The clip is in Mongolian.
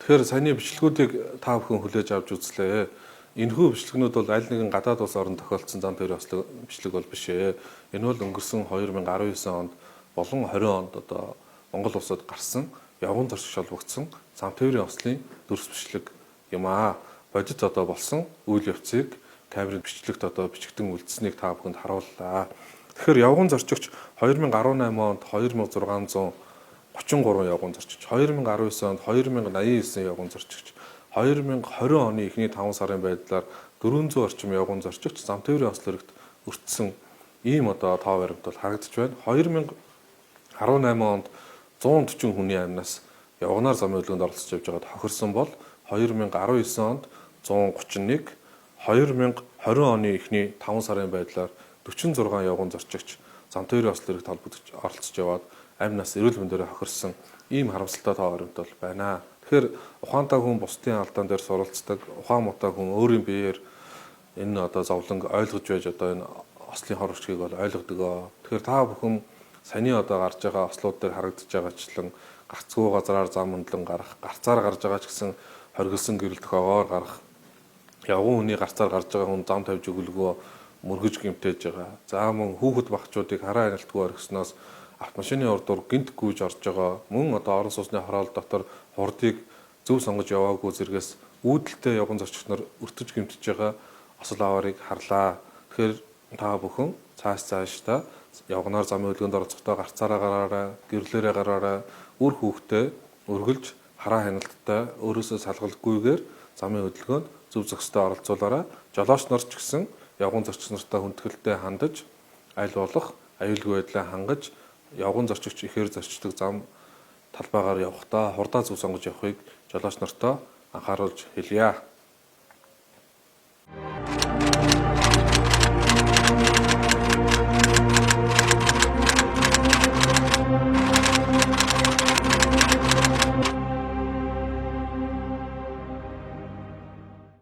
Тэгэхээр саяны бичлэгүүдийг та бүхэн хүлээж авч үзлээ. Энэхүү бичлэгнүүд бол аль нэгэн гадаад улс орнд тохиолдсон зам тээврийн бичлэг бол биш ээ. Энэ бол өнгөрсөн 2019 онд болон 20 онд одоо Монгол улсад гарсан явган зорчигч холбогдсон зам тээврийн ослын дүрс бичлэг юм аа. Бодит одоо болсон үйл явцыг камерын бичлэгт одоо бичигдэн үлдсэнийг та бүхэнд харууллаа. Тэгэхээр явган зорчигч 2018 онд 2633 явган зорчигч, 2019 онд 2089 явган зорчигч, 2020 оны эхний 5 сарын байдлаар 400 орчим явган зорчигч зам тээврийн ослогт өртсөн ийм одоо тоо баримт бол харагдаж байна. 2018 онд 140 хүний амнаас явганаар замын хөдөлгөөнд оролцож явж байгаа тохирсон бол 2019 онд 131, 2020 оны эхний 5 сарын байдлаар 46 явган зорчигч зам тээврийн ослогт холбогдож оролцож яваад амь нас эрүүл мэндээр хохирсон ийм харамсалтай тоо баримт бол байна. Тэгэхээр ухаантай хүн бусдын алдаан дээр суралцдаг, ухаан муутай хүн өөрийн биеэр энэ одоо зовлонг ойлгож байж одоо энэ ослын хор урчгийг бол ойлгодог. Тэгэхээр та бүхэн саяны одоо гарч байгаа ослууд дээр харагдаж байгаачлан гарцгүй газраар зам өндлөн гарах, гарцаар гарч байгаа ч гэсэн хоригдсон гэрэл тохоогоор гарах, явган хүний гарцаар гарч байгаа хүн зам тавьж өгөлгөө мөргөж гэмтээж байгаа. За мөн хүүхэд багчуудыг хараа хяналтгүй орхисноос автомашины урдуур гинт гүйж орж байгаа. Мөн одоо орон сууцны хороол дотор хурдыг зөв сонгож яваагүй зэргээс үүдэлтэй явган зорчигч нар өртөж гэмтэж байгаа осол аваарыг харлаа. Тэгэхээр та бүхэн цаашдаа явганаар замын хөдөлгөөнд оролцохдоо гарцаараа гараарай, гэрлээрээ гараарай, үр хүүхдээ өргөлж хараа хяналттай өөрөөсөө салгалгүйгээр замын хөдөлгөөнд зөв зохистой оролцуулаарай. Жолооч нар ч гэсэн явган зорчигч нартай хүндэтгэлтэй хандаж, аль болох аюулгүй байдлаа хангаж явган зорчигч ихээр зорчдог зам талбайгаар явахдаа хурдаа зөв сонгож явахыг жолооч нартаа анхааруулж хэлье.